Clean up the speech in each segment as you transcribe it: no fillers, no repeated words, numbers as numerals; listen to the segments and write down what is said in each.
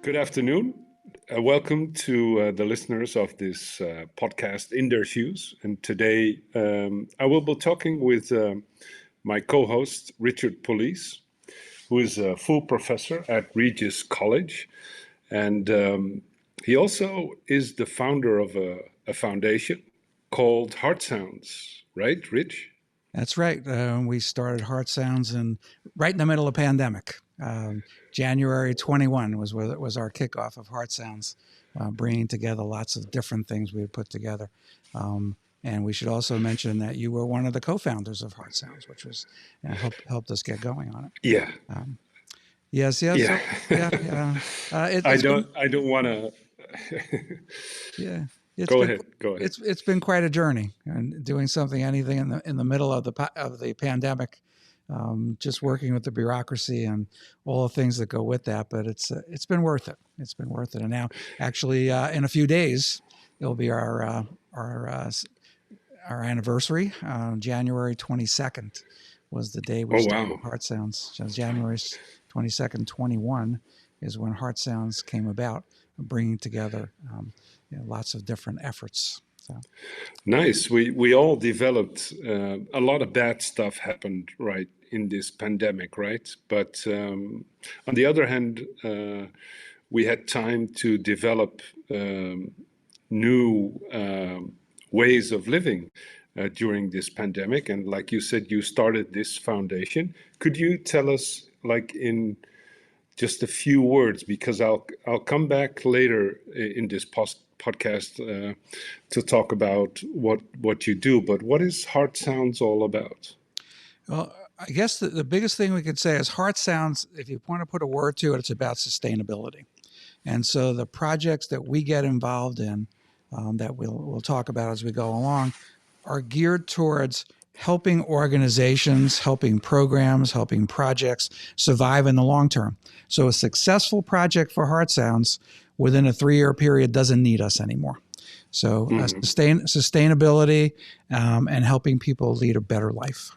Good afternoon. Welcome to the listeners of this podcast, In Their Shoes. And today I will be talking with my co-host, Richard Police, who is a full professor at Regis College. And he also is the founder of a foundation called Heart Sounds, right, Rich? That's right. We started Heart Sounds right in the middle of pandemic. January 21 was our kickoff of Heart Sounds, bringing together lots of different things we had put together. And we should also mention that you were one of the co-founders of Heart Sounds, which was helped us get going on it. Yeah. Yes. Yeah. So, yeah. I don't want to. Yeah. Go ahead. It's been quite a journey, and doing anything in the middle of the pandemic, just working with the bureaucracy and all the things that go with that. But it's been worth it. It's been worth it. And now, actually, in a few days, it'll be our anniversary. January 22nd was the day we started Heart Sounds. So January 22nd, 21 is when Heart Sounds came about, bringing together lots of different efforts. So. Nice. We all developed a lot of bad stuff happened right in this pandemic, right? But on the other hand, we had time to develop new ways of living during this pandemic. And like you said, you started this foundation. Could you tell us, like in just a few words, because I'll come back later in this podcast to talk about what you do, but what is Heart Sounds all about? Well, I guess the biggest thing we could say is Heart Sounds, if you want to put a word to it, it's about sustainability. And so the projects that we get involved in, that we'll talk about as we go along, are geared towards helping organizations, helping programs, helping projects survive in the long term. So a successful project for Heart Sounds within a 3-year period doesn't need us anymore. So sustainability and helping people lead a better life.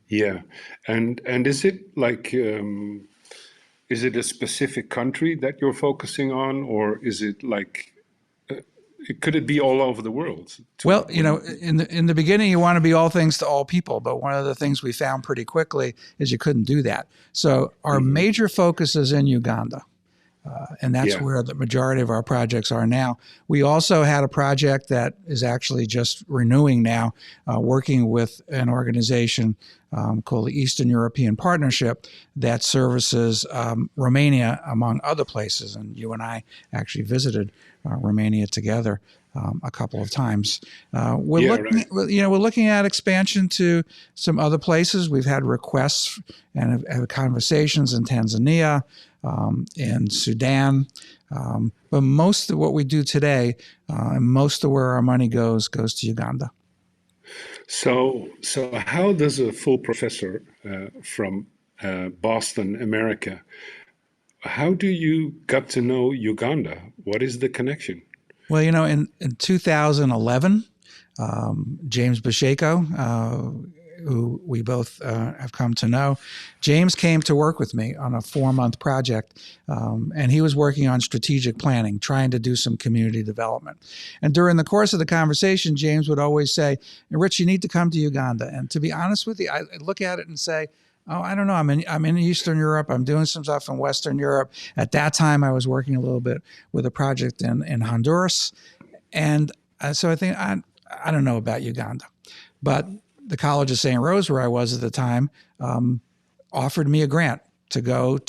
Yeah. And is it like, is it a specific country that you're focusing on, or is it like, could it be all over the world? Well, in the beginning, you want to be all things to all people. But one of the things we found pretty quickly is you couldn't do that. So our major focus is in Uganda. And that's where the majority of our projects are now. We also had a project that is actually just renewing now, working with an organization called the Eastern European Partnership that services Romania, among other places. And you and I actually visited Romania together a couple of times. We're looking at expansion to some other places. We've had requests and have conversations in Tanzania, in Sudan, but most of what we do today, and most of where our money goes to Uganda. So how does a full professor from Boston, America, how do you got to know Uganda? What is the connection? Well, in 2011, James Basheko, who we both have come to know, James came to work with me on a 4-month project, and he was working on strategic planning, trying to do some community development. And during the course of the conversation, James would always say, "Rich, you need to come to Uganda." And to be honest with you, I look at it and say, "Oh, I don't know. I'm in Eastern Europe. I'm doing some stuff in Western Europe." At that time, I was working a little bit with a project in Honduras, and so I think I don't know about Uganda, but the College of St. Rose, where I was at the time, offered me a grant to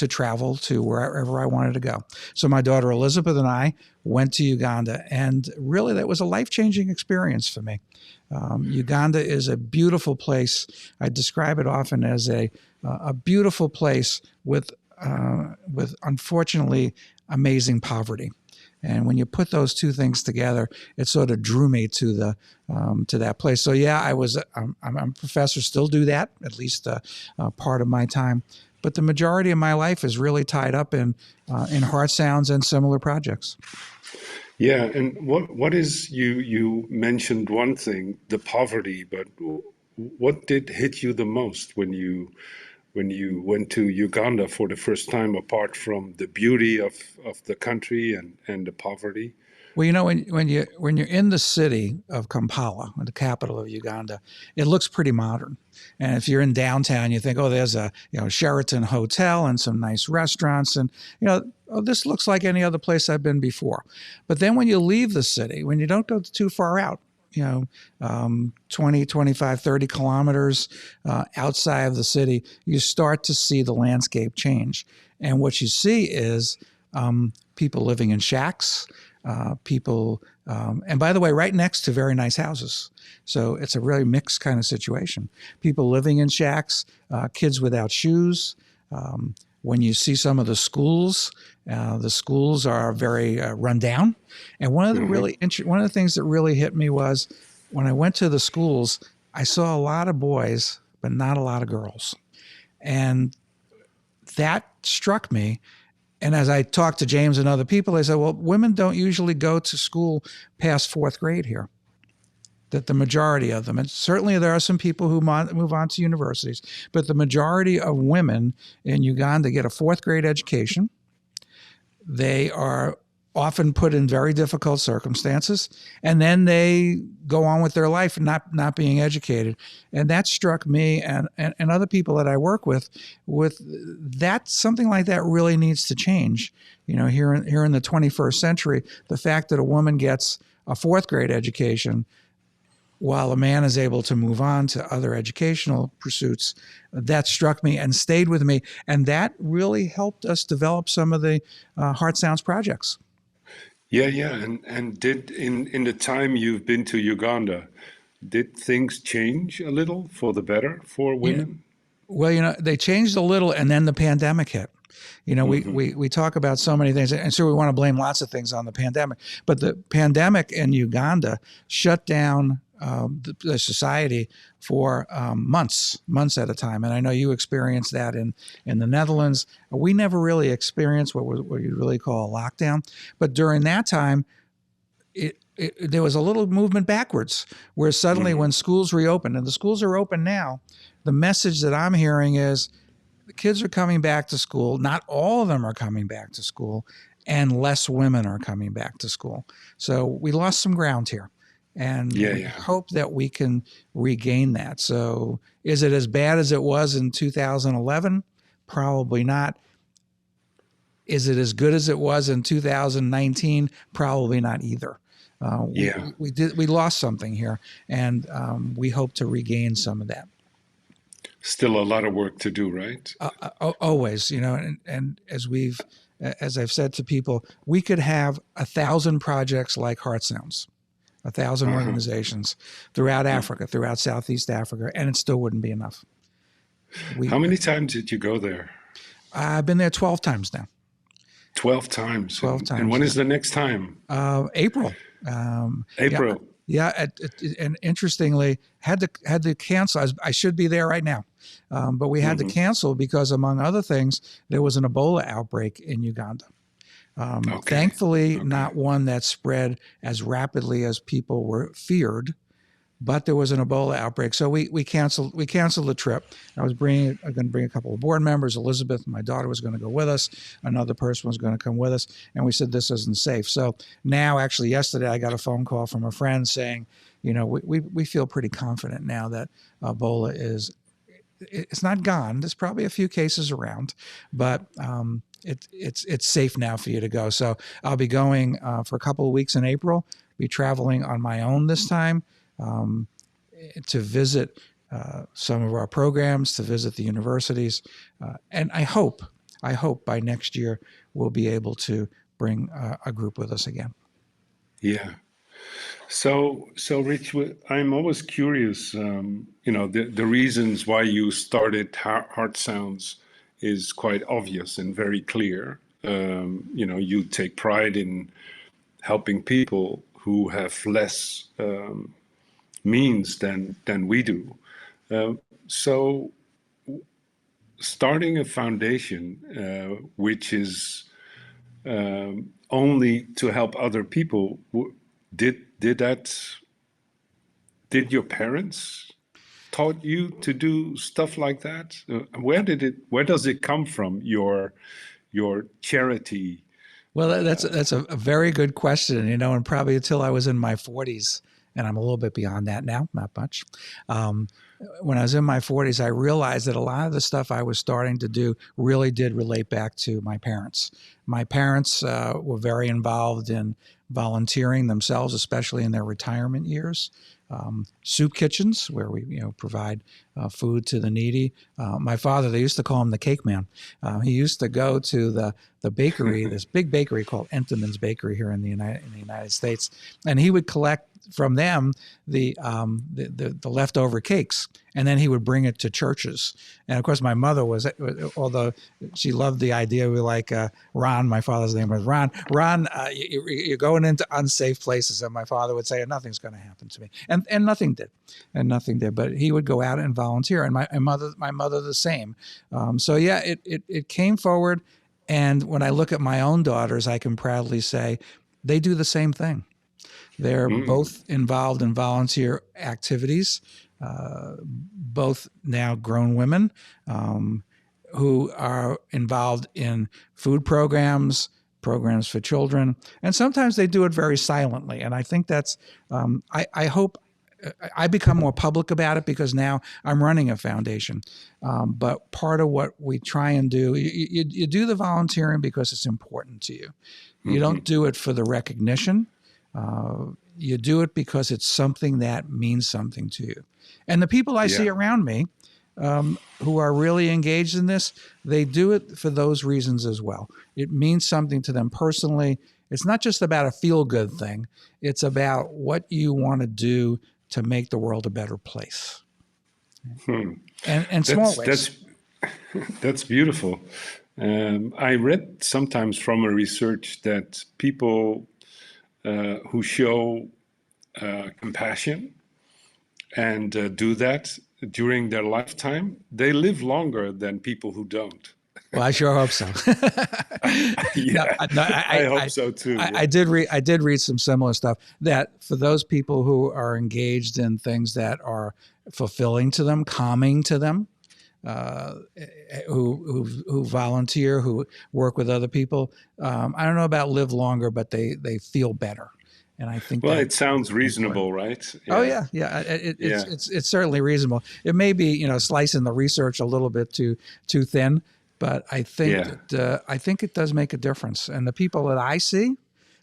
travel to wherever I wanted to go. So my daughter Elizabeth and I went to Uganda, and really that was a life-changing experience for me. Uganda is a beautiful place. I describe it often as a beautiful place with unfortunately amazing poverty. And when you put those two things together, it sort of drew me to that place. So yeah, I'm a professor, still do that, at least part of my time. But the majority of my life is really tied up in Heart Sounds and similar projects. Yeah, and what is you mentioned one thing, the poverty, but what did hit you the most when you when you went to Uganda for the first time, apart from the beauty of the country and the poverty? Well, when you're in the city of Kampala, the capital of Uganda, it looks pretty modern. And if you're in downtown, you think, oh, there's a Sheraton hotel and some nice restaurants, and oh, this looks like any other place I've been before. But then when you leave the city, when you don't go too far out, 20, 25, 30 kilometers outside of the city, you start to see the landscape change. And what you see is people living in shacks, and by the way, right next to very nice houses. So it's a really mixed kind of situation. People living in shacks, kids without shoes. When you see some of the schools are very run down. And one of the things that really hit me was when I went to the schools, I saw a lot of boys, but not a lot of girls. And that struck me. And as I talked to James and other people, they said, well, women don't usually go to school past fourth grade here. That the majority of them, and certainly there are some people who move on to universities, but the majority of women in Uganda get a fourth grade education. They are often put in very difficult circumstances, and then they go on with their life not being educated. And that struck me and other people that I work with that something like that really needs to change. Here in the 21st century, the fact that a woman gets a fourth grade education while a man is able to move on to other educational pursuits, that struck me and stayed with me. And that really helped us develop some of the Heart Sounds projects. Yeah. And did in the time you've been to Uganda, did things change a little for the better for women? Well, they changed a little, and then the pandemic hit. We talk about so many things, and so we want to blame lots of things on the pandemic. But the pandemic in Uganda shut down the society for months at a time. And I know you experienced that in the Netherlands. We never really experienced what you really call a lockdown. But during that time, there was a little movement backwards where suddenly when schools reopened, and the schools are open now, the message that I'm hearing is the kids are coming back to school. Not all of them are coming back to school, and less women are coming back to school. So we lost some ground here. And we hope that we can regain that. So is it as bad as it was in 2011? Probably not. Is it as good as it was in 2019? Probably not either. We lost something here, and we hope to regain some of that. Still a lot of work to do, right? Always, and as I've said to people, we could have 1,000 projects like Heart Sounds. 1,000 organizations throughout Africa, throughout Southeast Africa, and it still wouldn't be enough. How many times did you go there? I've been there 12 times now. 12 times? 12 times. And when is the next time? April. April. Yeah, and interestingly, had to cancel. I should be there right now, but we had to cancel because, among other things, there was an Ebola outbreak in Uganda. Thankfully, not one that spread as rapidly as people were feared, but there was an Ebola outbreak. So we canceled the trip. I was going to bring a couple of board members. Elizabeth, my daughter, was going to go with us. Another person was going to come with us, and we said this isn't safe. So now, actually, yesterday I got a phone call from a friend saying, we feel pretty confident now that Ebola it's not gone. There's probably a few cases around, but it's safe now for you to go. So I'll be going for a couple of weeks in April, be traveling on my own this time to visit some of our programs, to visit the universities. And I hope by next year we'll be able to bring a group with us again. Yeah. So Rich, I'm always curious, the reasons why you started Heart Sounds is quite obvious and very clear. You take pride in helping people who have less means than we do. So starting a foundation which is only to help other people, did your parents taught you to do stuff like that? Where does it come from, your charity? Well, that's a very good question, and probably until I was in my 40s, and I'm a little bit beyond that now, not much. When I was in my 40s, I realized that a lot of the stuff I was starting to do really did relate back to my parents. My parents were very involved in volunteering themselves, especially in their retirement years. Soup kitchens where we provide food to the needy. My father, they used to call him the cake man. He used to go to the bakery, this big bakery called Entenmann's Bakery here in the United States, and he would collect from them the leftover cakes, and then he would bring it to churches. And of course, my mother was, although she loved the idea, we like Ron. My father's name was Ron. Ron, you're going into unsafe places, and my father would say, "Nothing's going to happen to me," and nothing did. But he would go out and volunteer, and my mother the same. So yeah, it came forward, and when I look at my own daughters, I can proudly say they do the same thing. They're both involved in volunteer activities, both now grown women who are involved in food programs for children, and sometimes they do it very silently. And I think that's, I hope I become more public about it because now I'm running a foundation. But part of what we try and do, you do the volunteering because it's important to you. You don't do it for the recognition. You do it because it's something that means something to you. And the people I see around me who are really engaged in this, they do it for those reasons as well. It means something to them personally. It's not just about a feel-good thing. It's about what you want to do to make the world a better place. And small ways. That's beautiful. I read sometimes from a research that people who show compassion and do that during their lifetime, they live longer than people who don't. Well, I sure hope so. I hope so too. I did read some similar stuff that for those people who are engaged in things that are fulfilling to them, calming to them, who volunteer, who work with other people. I don't know about live longer, but they feel better. And I think it sounds reasonable, right? Yeah. Oh yeah. It's certainly reasonable. It may be slicing the research a little bit too thin, but I think I think it does make a difference. And the people that I see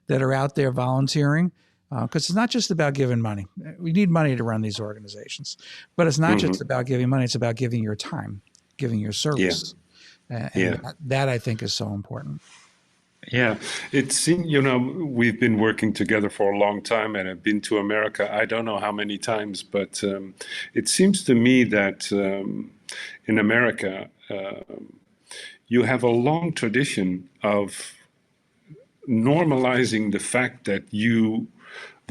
that are out there volunteering, because it's not just about giving money. We need money to run these organizations, but it's not just about giving money. It's about giving your time, giving your service, and that I think is so important. Yeah, it's, we've been working together for a long time, and I've been to America, I don't know how many times, but it seems to me that in America, you have a long tradition of normalizing the fact that you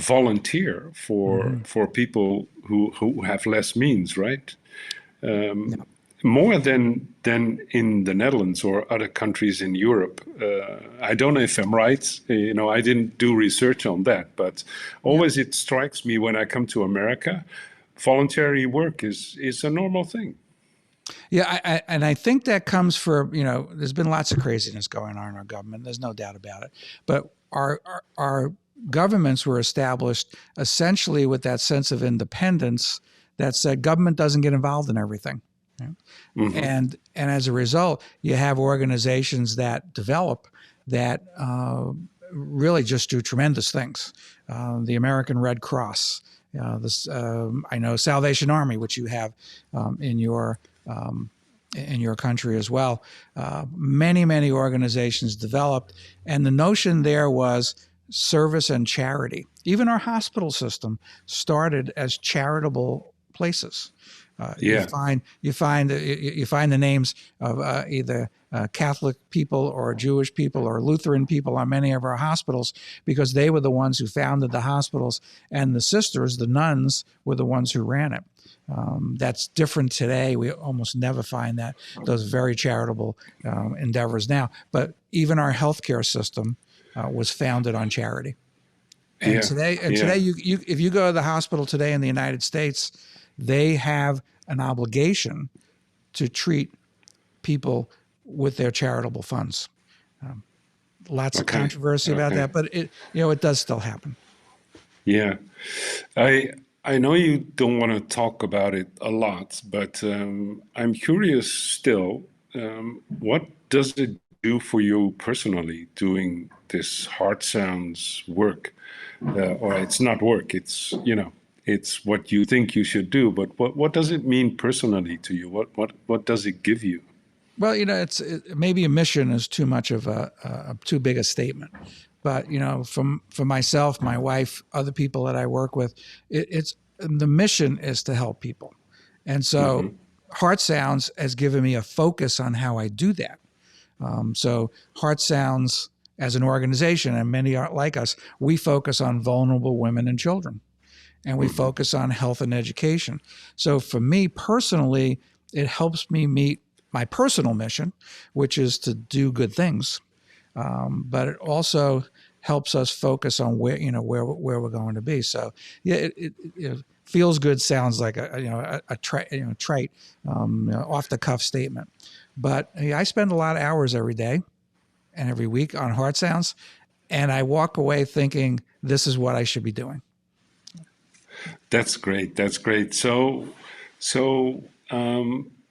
volunteer for people who have less means, right? More than in the Netherlands or other countries in Europe. I don't know if I'm right. I didn't do research on that, but always it strikes me when I come to America, voluntary work is a normal thing. Yeah, I think that comes for, there's been lots of craziness going on in our government. There's no doubt about it. But our governments were established essentially with that sense of independence that said government doesn't get involved in everything. And as a result, you have organizations that develop that really just do tremendous things. The American Red Cross, I know Salvation Army, which you have in your country as well. Many organizations developed, and the notion there was service and charity. Even our hospital system started as charitable places. You find the names of either Catholic people or Jewish people or Lutheran people on many of our hospitals because they were the ones who founded the hospitals, and the sisters, the nuns, were the ones who ran it. That's different today. We almost never find those very charitable endeavors now. But even our healthcare system was founded on charity. And today, if you go to the hospital today in the United States, they have an obligation to treat people with their charitable funds. Lots of controversy about that, but it does still happen. Yeah. I know you don't want to talk about it a lot, but I'm curious still, what does it do for you personally doing this Heart Sounds work? Or it's not work, it's, it's what you think you should do, but what does it mean personally to you? What does it give you? Well, maybe a mission is too much of a too big a statement, but for myself, my wife, other people that I work with, it's the mission is to help people, and so Heart Sounds has given me a focus on how I do that. So Heart Sounds as an organization, and many are like us, we focus on vulnerable women and children, and we focus on health and education. So for me personally, it helps me meet my personal mission, which is to do good things. But it also helps us focus on where we're going to be. So yeah, it feels good sounds like a trite, off the cuff statement. But I spend a lot of hours every day and every week on Heart Sounds, and I walk away thinking this is what I should be doing. That's great. That's great. So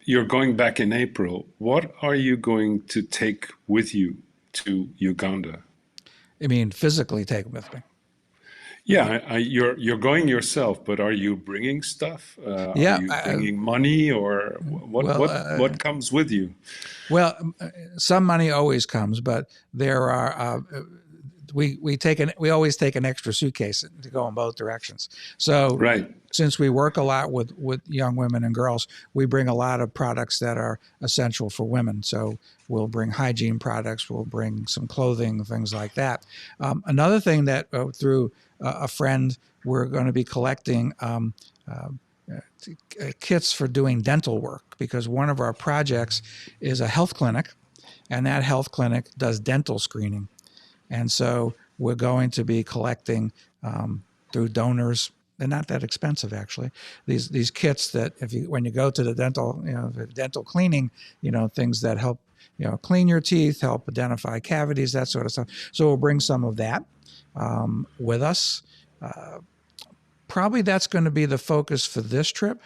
you're going back in April. What are you going to take with you to Uganda? I mean, physically take it with me. Yeah, you're going yourself, but are you bringing stuff? Are Yeah. you bringing money, or what comes with you? Well, some money always comes, but there are we always take an extra suitcase to go in both directions. So Right. Since we work a lot with young women and girls, we bring a lot of products that are essential for women. So we'll bring hygiene products, we'll bring some clothing, things like that. Another thing that through a friend, we're going to be collecting kits for doing dental work, because one of our projects is a health clinic, and that health clinic does dental screening. And so we're going to be collecting through donors. They're not that expensive, actually. These kits that when you go to the dental cleaning, things that help clean your teeth, help identify cavities, that sort of stuff. So we'll bring some of that with us. Probably that's going to be the focus for this trip.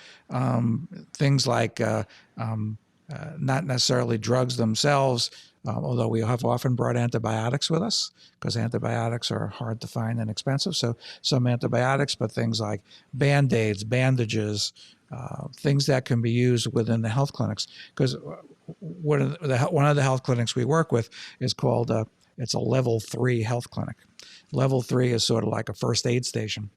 Things like not necessarily drugs themselves, although we have often brought antibiotics with us because antibiotics are hard to find and expensive. So some antibiotics, but things like Band-Aids, bandages, things that can be used within the health clinics. Because one of the health clinics we work with is called, it's a level 3 health clinic. Level 3 is sort of like a first aid station.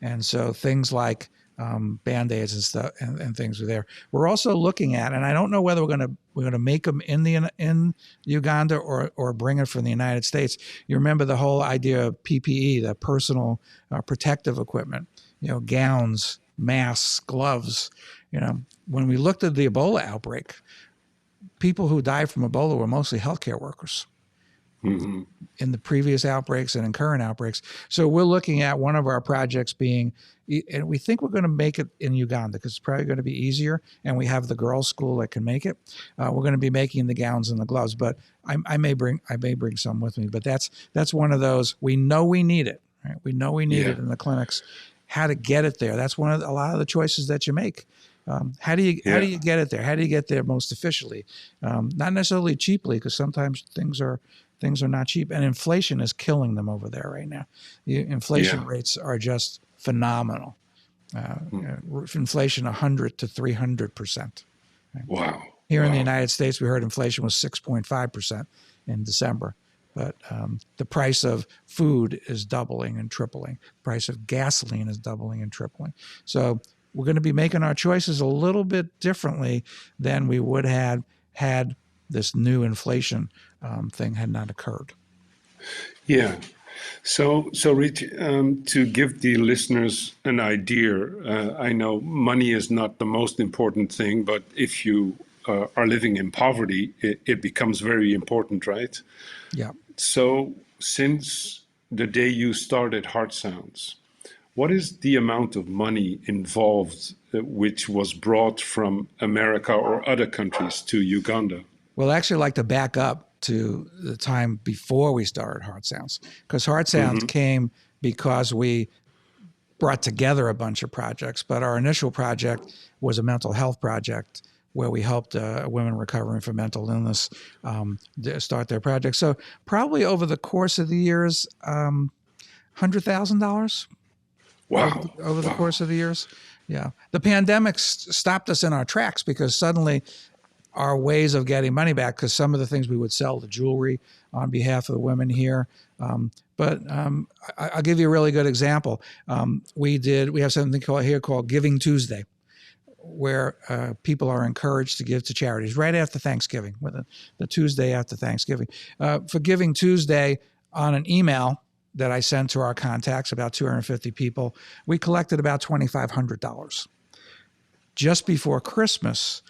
And so things like Band-Aids and stuff and things are there. We're also looking at, and I don't know whether we're going to make them in Uganda or bring it from the United States. You remember the whole idea of PPE, the personal protective equipment, gowns, masks, gloves. When we looked at the Ebola outbreak, people who died from Ebola were mostly healthcare workers. Mm-hmm. In the previous outbreaks and in current outbreaks. So we're looking at one of our projects being, and we think we're going to make it in Uganda because it's probably going to be easier, and we have the girls' school that can make it. We're going to be making the gowns and the gloves, but I may bring some with me. But that's one of those, we know we need it. Right? We know we need it in the clinics. How to get it there? That's a lot of the choices that you make. How do you get it there? How do you get there most efficiently? Not necessarily cheaply, because sometimes things are not cheap, and inflation is killing them over there right now. The inflation rates are just phenomenal. Inflation 100 to 300%. Right? Wow. Here in the United States, we heard inflation was 6.5% in December. But the price of food is doubling and tripling. The price of gasoline is doubling and tripling. So we're going to be making our choices a little bit differently than we would have had this new inflation thing had not occurred. Yeah. So Rich, to give the listeners an idea, I know money is not the most important thing, but if you are living in poverty, it becomes very important, right? Yeah. So since the day you started Heart Sounds, what is the amount of money involved which was brought from America or other countries to Uganda? Well, I actually like to back up to the time before we started Heart Sounds, because Heart Sounds came because we brought together a bunch of projects. But our initial project was a mental health project where we helped women recovering from mental illness start their project. So probably over the course of the years, $100,000 Wow. over the course of the years. Yeah. The pandemic stopped us in our tracks because suddenly our ways of getting money back, because some of the things we would sell, the jewelry on behalf of the women here. But I'll give you a really good example. We have something called Giving Tuesday, where people are encouraged to give to charities right after Thanksgiving, the Tuesday after Thanksgiving. For Giving Tuesday, on an email that I sent to our contacts, about 250 people, we collected about $2,500. Just before Christmas,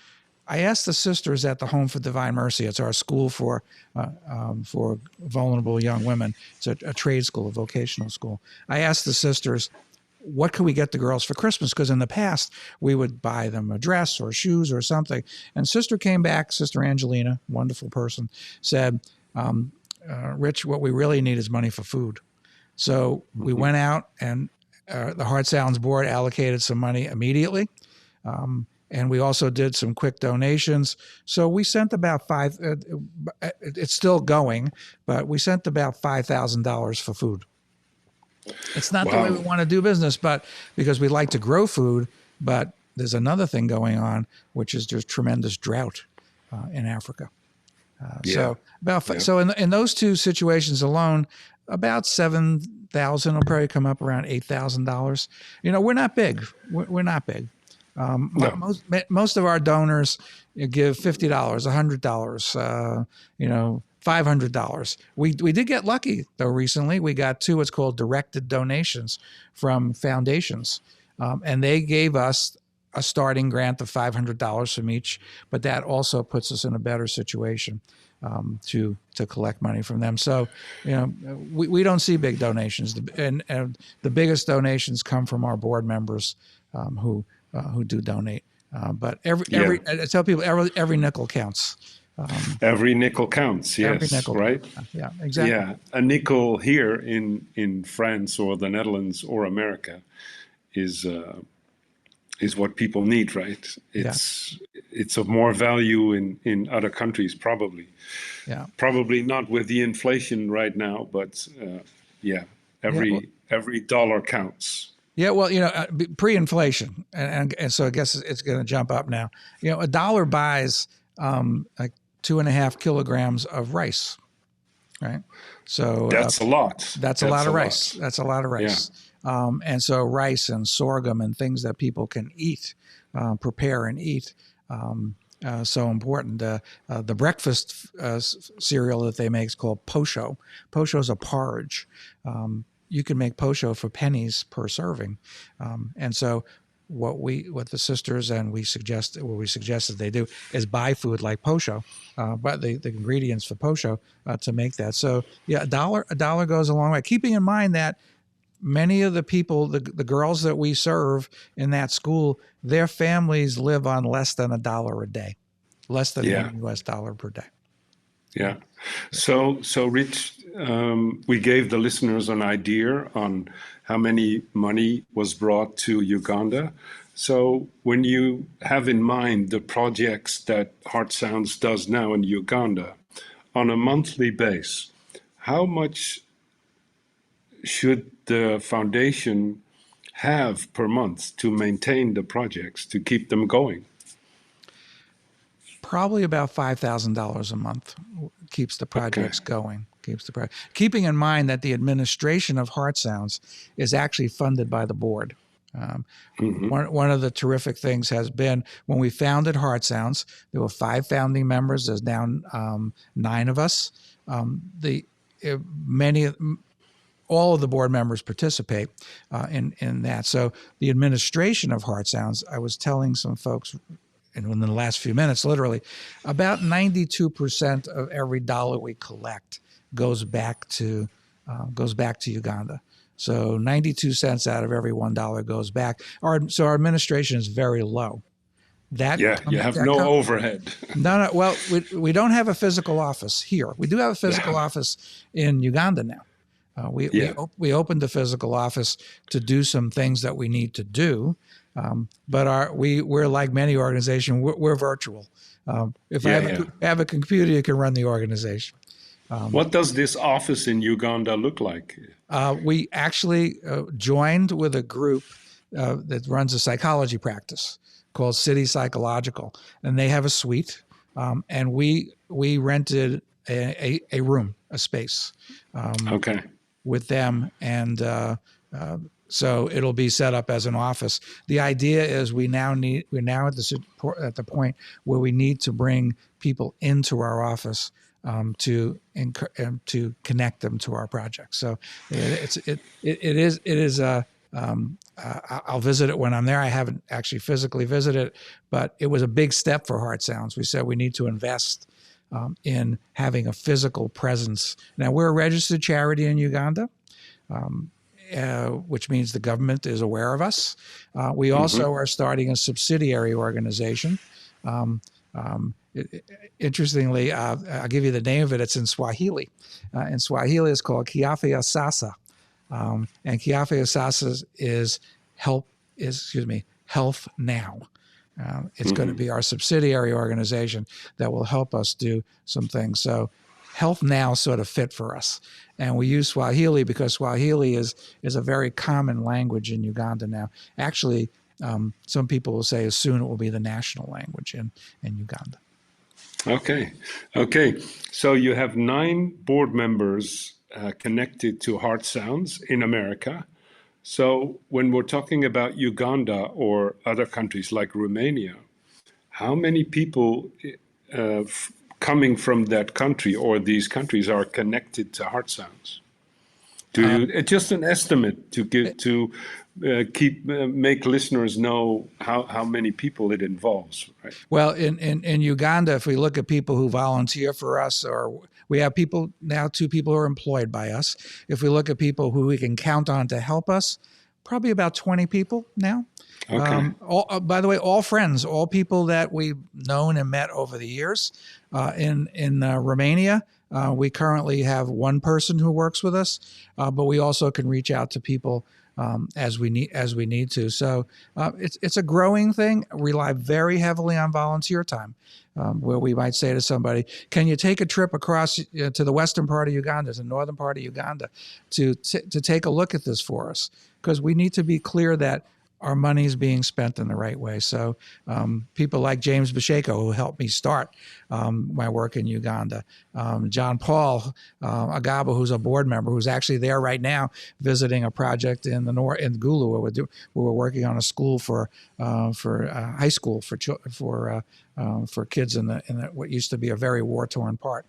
I asked the sisters at the Home for Divine Mercy. It's our school for vulnerable young women. It's a trade school, a vocational school. I asked the sisters, what can we get the girls for Christmas? Because in the past, we would buy them a dress or shoes or something. And Sister came back, Sister Angelina, wonderful person, said, Rich, what we really need is money for food. So we went out and the Heart Sounds board allocated some money immediately. And we also did some quick donations. So we sent about it's still going, but we sent about $5,000 for food. It's not the way we want to do business, but because we like to grow food, but there's another thing going on, which is there's tremendous drought in Africa. So in those two situations alone, about $7,000 will probably come up around $8,000. We're not big. We're not big. Most of our donors give $50, $100, $500. We did get lucky though recently. We got two what's called directed donations from foundations, and they gave us a starting grant of $500 from each. But that also puts us in a better situation to collect money from them. So we don't see big donations, and the biggest donations come from our board members who do donate. But I tell people every nickel counts. Every nickel counts. Yes, every nickel, right? Yeah, exactly. Yeah, a nickel here in France or the Netherlands or America is what people need, right? It's of more value in other countries, probably. Yeah. Probably not with the inflation right now, but every dollar counts. Yeah, well, pre-inflation, and so I guess it's going to jump up now. A dollar buys like 2.5 kilograms of rice, right? So that's a lot. That's a lot of rice. That's a lot of rice. Yeah. And so rice and sorghum and things that people can eat, prepare and eat, so important. The breakfast cereal that they make is called posho. Posho is a porridge. You can make posho for pennies per serving, and so what the sisters and we suggested they do is buy food like posho, but the ingredients for posho to make that. So yeah, a dollar goes a long way. Keeping in mind that many of the people, the girls that we serve in that school, their families live on less than $1 a day, less than $1 US per day. Yeah. So Rich, we gave the listeners an idea on how many money was brought to Uganda. So when you have in mind the projects that Heart Sounds does now in Uganda on a monthly base, how much should the foundation have per month to maintain the projects, to keep them going? Probably about $5,000 a month keeps the projects going. Keeping in mind that the administration of Heart Sounds is actually funded by the board. One of the terrific things has been when we founded Heart Sounds, there were 5 founding members. There's now 9 of us. All of the board members participate in that. So the administration of Heart Sounds, I was telling some folks in the last few minutes, literally, about 92% of every dollar we collect goes back to Uganda. So 92 cents out of every $1 goes back. So our administration is very low. Yeah, you have no overhead. No. Well, we don't have a physical office here. We do have a physical office in Uganda now. We opened a physical office to do some things that we need to do, but we're like many organizations. We're virtual. If I have a computer, you can run the organization. What does this office in Uganda look like? We actually joined with a group that runs a psychology practice called City Psychological, and they have a suite, and we rented a room, a space. Okay. With them, and so it'll be set up as an office. The idea is we're now at the point where we need to bring people into our office to connect them to our project. So it is. I'll visit it when I'm there. I haven't actually physically visited it, but it was a big step for Heart Sounds. We said we need to invest in having a physical presence. Now, we're a registered charity in Uganda, which means the government is aware of us. We also are starting a subsidiary organization. Interestingly, I'll give you the name of it. It's in Swahili. In Swahili, it's called Kiafya Sasa. And Kiafya Sasa is Health Now. It's going to be our subsidiary organization that will help us do some things. So Health Now sort of fit for us. And we use Swahili because Swahili is a very common language in Uganda now. Actually, some people will say soon it will be the national language in Uganda. Okay. So you have 9 board members connected to Heart Sounds in America. So when we're talking about Uganda or other countries like Romania, how many people coming from that country or these countries are connected to Heart Sounds? Just an estimate to make listeners know how many people it involves, right? Well, in Uganda, if we look at people who volunteer for us, or we have 2 people who are employed by us. If we look at people who we can count on to help us, probably about 20 people now. Okay. By the way, all friends, all people that we've known and met over the years. In Romania, we currently have 1 person who works with us, but we also can reach out to people as we need to. So it's a growing thing. We rely very heavily on volunteer time, where we might say to somebody, "Can you take a trip across to the western part of Uganda, to the northern part of Uganda, to take a look at this for us?" Because we need to be clear that our money is being spent in the right way. So people like James Basheko, who helped me start my work in Uganda, John Paul Agaba, who's a board member, who's actually there right now visiting a project in Gulu, where we're working on a school for high school for kids in what used to be a very war-torn part.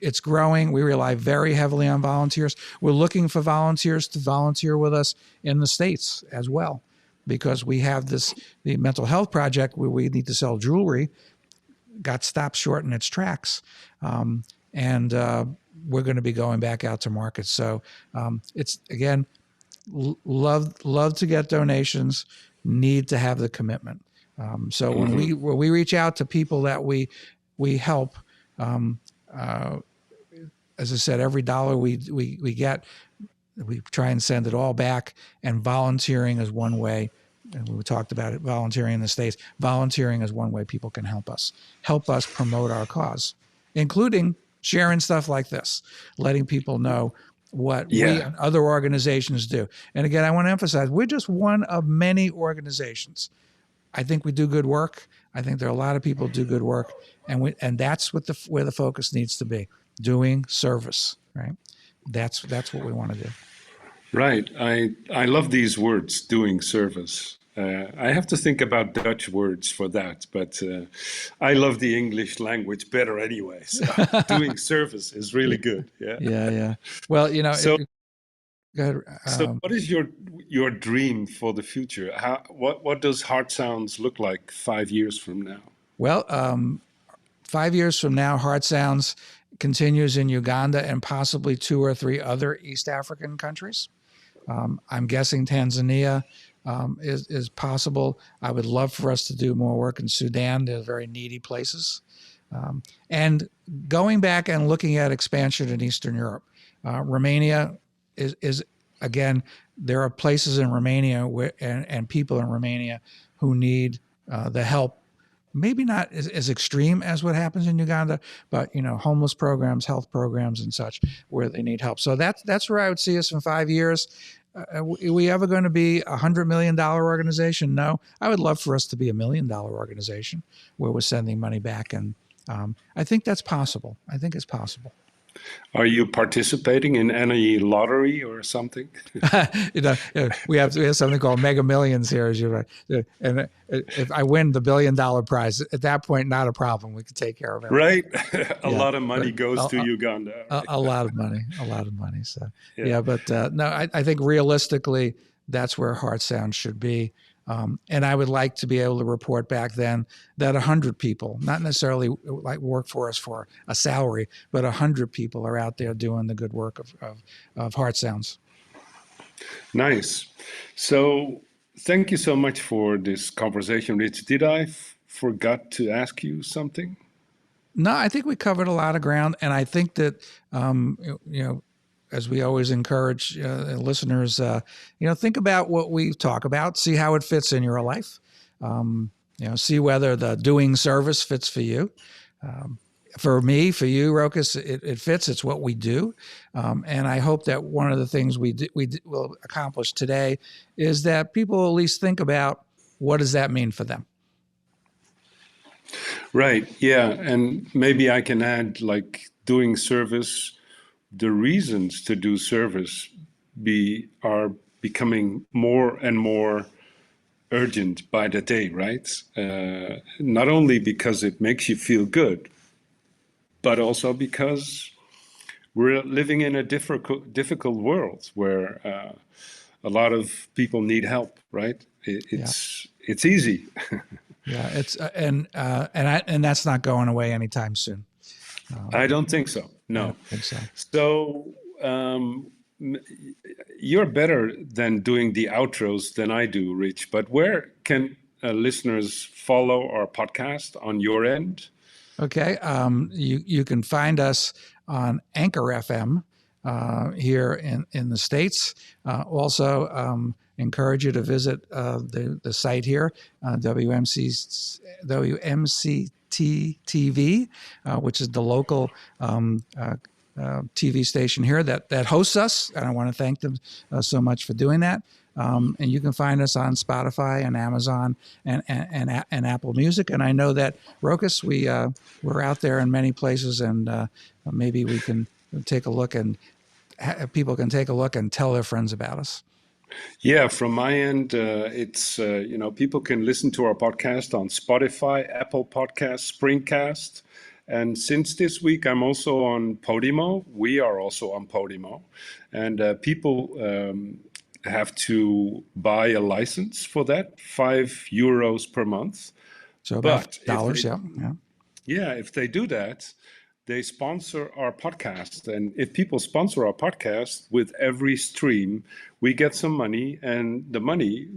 It's growing. We rely very heavily on volunteers. We're looking for volunteers to volunteer with us in the States as well, because we have the mental health project where we need to sell jewelry, got stopped short in its tracks. And we're going to be going back out to market. So it's, again, love to get donations, need to have the commitment. So when we reach out to people that we help, as I said, every dollar we get, we try and send it all back. And volunteering is one way. And we talked about it, volunteering in the States. Volunteering is one way people can help us promote our cause, including sharing stuff like this, letting people know what we and other organizations do. And again, I want to emphasize, we're just one of many organizations. I think we do good work. I think there are a lot of people who do good work, and that's what where the focus needs to be, doing service, right? That's what we want to do. Right. I love these words, doing service. I have to think about Dutch words for that, but I love the English language better anyway. So doing service is really good. Yeah. Yeah. Well, So, go ahead. so what is your dream for the future? What does Heart Sounds look like 5 years from now? Well, 5 years from now, Heart Sounds continues in Uganda and possibly 2 or 3 other East African countries. I'm guessing Tanzania is possible. I would love for us to do more work in Sudan. They're very needy places. And going back and looking at expansion in Eastern Europe, Romania is again, there are places in Romania and people in Romania who need the help. Maybe not as extreme as what happens in Uganda, but homeless programs, health programs, and such, where they need help. So that's where I would see us in 5 years. Are we ever going to be $100 million organization? No. I would love for us to be $1 million organization where we're sending money back, and I think that's possible. I think it's possible. Are you participating in any lottery or something? We have something called Mega Millions here, as you're right. And if I win the $1 billion prize, at that point, not a problem. We can take care of it. Right, a lot of money goes to Uganda. Right? A lot of money. So but no, I think realistically, that's where Heart Sound should be. And I would like to be able to report back then that 100 people, not necessarily like work for us for a salary, but 100 people are out there doing the good work of Heart Sounds. Nice. So thank you so much for this conversation, Rich. Did I forgot to ask you something? No, I think we covered a lot of ground. And I think that, as we always encourage listeners, think about what we talk about, see how it fits in your life, see whether the doing service fits for you. For me, for you, Rokas, it fits. It's what we do. And I hope that one of the things we will accomplish today is that people will at least think about what does that mean for them. Right. Yeah. And maybe I can add, like, doing service, the reasons to do service are becoming more and more urgent by the day, right? Not only because it makes you feel good, but also because we're living in a difficult world where a lot of people need help, right? It's easy. Yeah, it's and that's not going away anytime soon. I don't think so. No. I don't think so. So you're better than doing the outros than I do, Rich. But where can listeners follow our podcast on your end? Okay. You can find us on Anchor FM here in the States. Also, encourage you to visit the site here, WMCT-TV, which is the local TV station here that hosts us. And I want to thank them so much for doing that. And you can find us on Spotify and Amazon and Apple Music. And I know that, Rokas, we're out there in many places, and maybe we can take a look, and people can take a look and tell their friends about us. Yeah, from my end, it's, people can listen to our podcast on Spotify, Apple Podcasts, Springcast. And since this week, I'm also on Podimo. We are also on Podimo. And people have to buy a license for that, €5 per month. So about dollars, yeah. Yeah, if they do that, they sponsor our podcast. And if people sponsor our podcast, with every stream, we get some money, and the money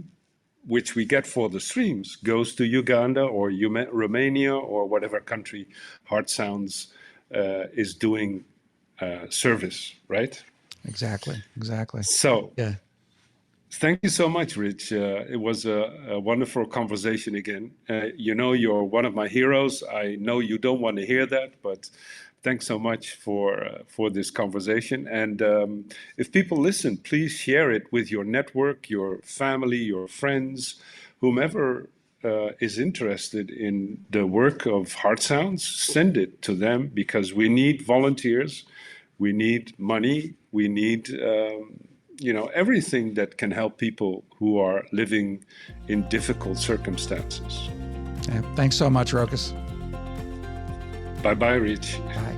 which we get for the streams goes to Uganda or Romania or whatever country Heart Sounds is doing service, right? Exactly. So yeah. Thank you so much, Rich. It was a wonderful conversation again. You're one of my heroes. I know you don't want to hear that, but thanks so much for this conversation. And if people listen, please share it with your network, your family, your friends, whomever is interested in the work of Heart Sounds. Send it to them, because we need volunteers, we need money, we need everything that can help people who are living in difficult circumstances. Yeah, thanks so much, Rokas. Bye-bye, Rich. Bye.